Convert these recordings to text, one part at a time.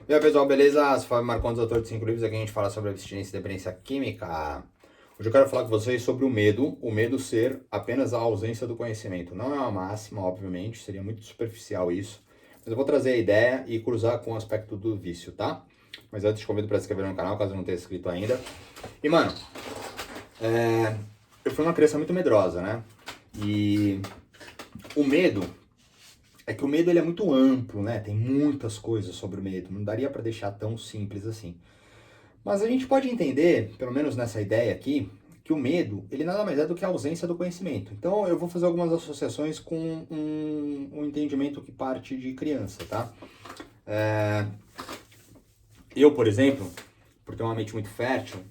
E aí, pessoal, beleza? Sou Fábio Marcondes, autor de 5 livros. Aqui a gente fala sobre abstinência e dependência química. Hoje eu quero falar com vocês sobre o medo ser apenas a ausência do conhecimento. Não é uma máxima, obviamente, seria muito superficial isso. Mas eu vou trazer a ideia e cruzar com o aspecto do vício, tá? Mas antes te convido para se inscrever no canal, caso não tenha inscrito ainda. E, mano, eu fui uma criança muito medrosa, né? E o medo é que o medo ele é muito amplo, né? Tem muitas coisas sobre o medo. Não daria para deixar tão simples assim. Mas a gente pode entender, pelo menos nessa ideia aqui, que o medo, ele nada mais é do que a ausência do conhecimento. Então eu vou fazer algumas associações com um entendimento que parte de criança, tá? Eu, por exemplo, por ter uma mente muito fértil,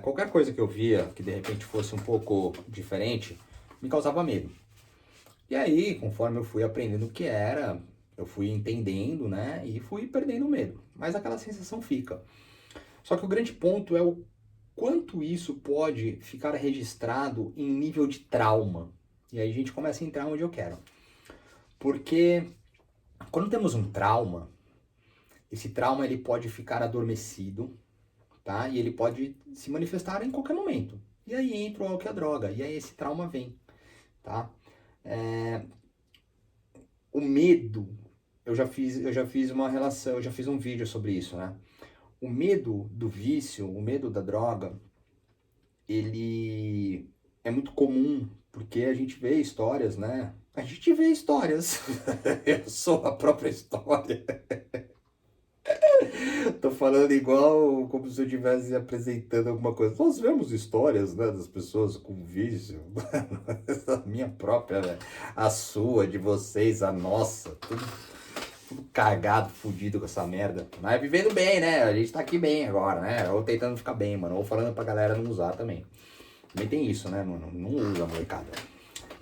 qualquer coisa que eu via que de repente fosse um pouco diferente, me causava medo. E aí, conforme eu fui aprendendo o que era, eu fui entendendo, né? E fui perdendo o medo. Mas aquela sensação fica. Só que o grande ponto é o quanto isso pode ficar registrado em nível de trauma. E aí a gente começa a entrar onde eu quero. Porque quando temos um trauma, esse trauma ele pode ficar adormecido, tá? E ele pode se manifestar em qualquer momento. E aí entra o álcool e a droga, e aí esse trauma vem, tá? O medo, eu já fiz uma relação, eu já fiz um vídeo sobre isso, né? O medo do vício, o medo da droga, ele é muito comum, porque a gente vê histórias, né? A gente vê histórias. Eu sou a própria história. Tô falando igual como se eu estivesse apresentando alguma coisa. Nós vemos histórias, né, das pessoas com vício. A minha própria, né? A sua, de vocês, a nossa. Tudo cagado, fudido com essa merda. Mas vivendo bem, né? A gente tá aqui bem agora, né? Ou tentando ficar bem, mano. Ou falando pra galera não usar também. Também tem isso, né, mano? Não usa, molecada.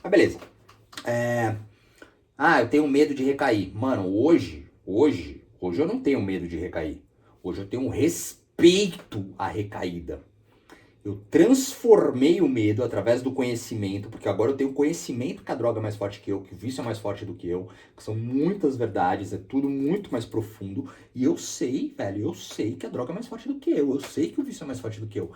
Mas beleza. Ah, eu tenho medo de recair. Mano, hoje eu não tenho medo de recair. Hoje eu tenho um respeito à recaída. Eu transformei o medo através do conhecimento, porque agora eu tenho conhecimento que a droga é mais forte que eu, que o vício é mais forte do que eu, que são muitas verdades, é tudo muito mais profundo. E eu sei, velho, eu sei que a droga é mais forte do que eu sei que o vício é mais forte do que eu.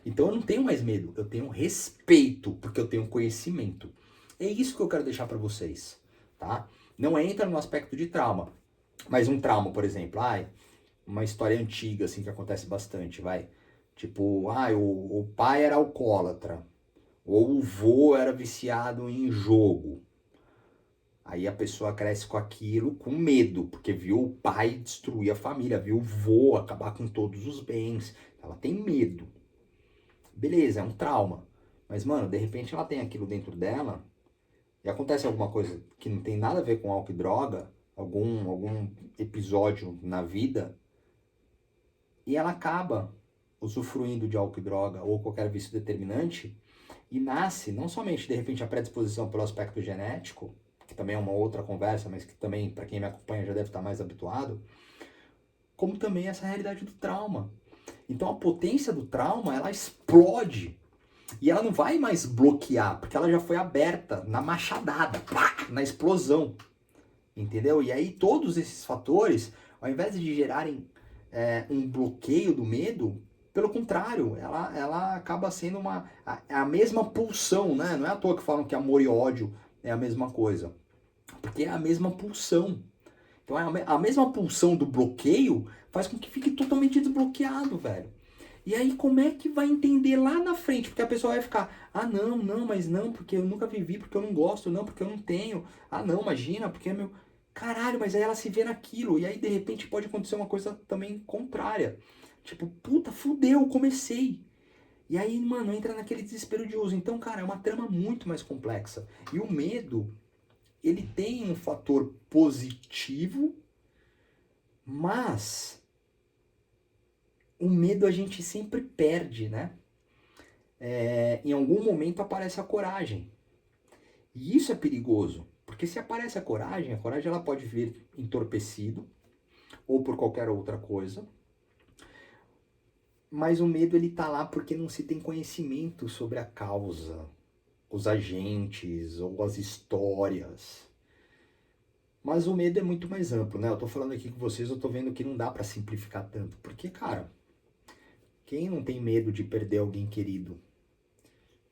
Então eu não tenho mais medo, eu tenho respeito, porque eu tenho conhecimento. É isso que eu quero deixar para vocês, tá? Não entra no aspecto de trauma, mas um trauma, por exemplo, uma história antiga assim que acontece bastante, vai. Tipo, o pai era alcoólatra, ou o vô era viciado em jogo. Aí a pessoa cresce com aquilo, com medo, porque viu o pai destruir a família, viu o vô acabar com todos os bens. Ela tem medo. Beleza, é um trauma. Mas, mano, de repente ela tem aquilo dentro dela e acontece alguma coisa que não tem nada a ver com álcool e droga, algum episódio na vida, e ela acaba usufruindo de álcool e droga ou qualquer vício determinante e nasce não somente de repente a predisposição pelo aspecto genético, que também é uma outra conversa, mas que também para quem me acompanha já deve estar mais habituado, como também essa realidade do trauma. Então a potência do trauma, ela explode. E ela não vai mais bloquear, porque ela já foi aberta na machadada, pá, na explosão. Entendeu? E aí todos esses fatores, ao invés de gerarem um bloqueio do medo, pelo contrário, ela acaba sendo a mesma pulsão, né? Não é à toa que falam que amor e ódio é a mesma coisa. Porque é a mesma pulsão. Então a mesma pulsão do bloqueio faz com que fique totalmente desbloqueado, velho. E aí como é que vai entender lá na frente? Porque a pessoa vai ficar, ah não, não, mas não, porque eu nunca vivi, porque eu não gosto, não, porque eu não tenho. Ah não, imagina, porque é meu... Caralho, mas aí ela se vê naquilo. E aí de repente pode acontecer uma coisa também contrária. Tipo, puta, fudeu, comecei. E aí, mano, entra naquele desespero de uso. Então, cara, é uma trama muito mais complexa. E o medo, ele tem um fator positivo, mas o medo a gente sempre perde, né? Em algum momento aparece a coragem. E isso é perigoso, porque se aparece a coragem ela pode vir entorpecido ou por qualquer outra coisa, mas o medo ele tá lá porque não se tem conhecimento sobre a causa, os agentes ou as histórias. Mas o medo é muito mais amplo, né? Eu tô falando aqui com vocês, eu tô vendo que não dá pra simplificar tanto. Porque, cara, quem não tem medo de perder alguém querido?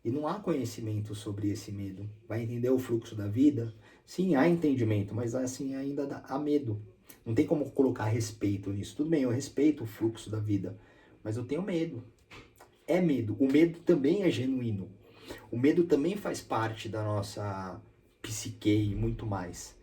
E não há conhecimento sobre esse medo. Vai entender o fluxo da vida? Sim, há entendimento, mas assim ainda há medo. Não tem como colocar respeito nisso. Tudo bem, eu respeito o fluxo da vida, mas eu tenho medo. É medo. O medo também é genuíno. O medo também faz parte da nossa psique e muito mais.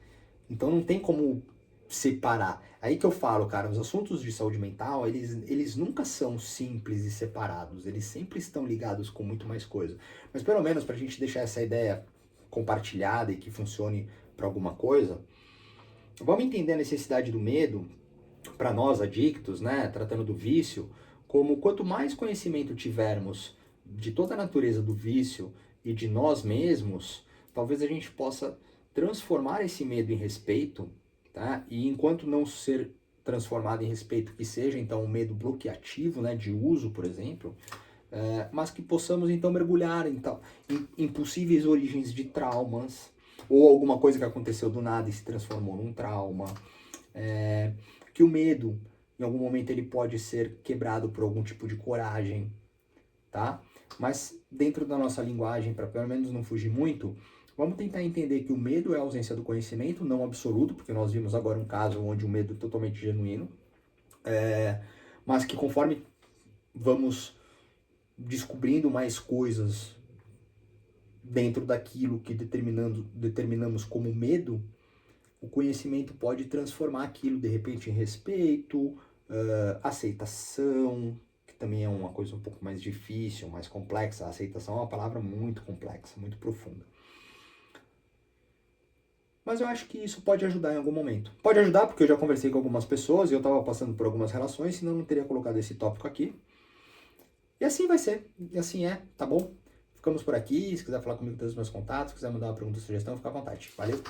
Então não tem como separar. Aí que eu falo, cara, os assuntos de saúde mental, eles nunca são simples e separados. Eles sempre estão ligados com muito mais coisa. Mas pelo menos pra gente deixar essa ideia compartilhada e que funcione para alguma coisa, vamos entender a necessidade do medo para nós adictos, né, tratando do vício, como quanto mais conhecimento tivermos de toda a natureza do vício e de nós mesmos, talvez a gente possa transformar esse medo em respeito, tá? E enquanto não ser transformado em respeito, que seja então um medo bloqueativo, né, de uso, por exemplo, mas que possamos então mergulhar então, em possíveis origens de traumas, ou alguma coisa que aconteceu do nada e se transformou num trauma, que o medo, em algum momento, ele pode ser quebrado por algum tipo de coragem, tá? Mas dentro da nossa linguagem, para pelo menos não fugir muito, vamos tentar entender que o medo é a ausência do conhecimento, não absoluto, porque nós vimos agora um caso onde o medo é totalmente genuíno, mas que conforme vamos descobrindo mais coisas dentro daquilo que determinamos como medo, o conhecimento pode transformar aquilo de repente em respeito, aceitação, que também é uma coisa um pouco mais difícil, mais complexa. A aceitação é uma palavra muito complexa, muito profunda. Mas eu acho que isso pode ajudar em algum momento. Pode ajudar porque eu já conversei com algumas pessoas e eu estava passando por algumas relações, senão eu não teria colocado esse tópico aqui. E assim vai ser, e assim é, tá bom? Ficamos por aqui. Se quiser falar comigo, tem os meus contatos. Se quiser mandar uma pergunta ou sugestão, fica à vontade. Valeu!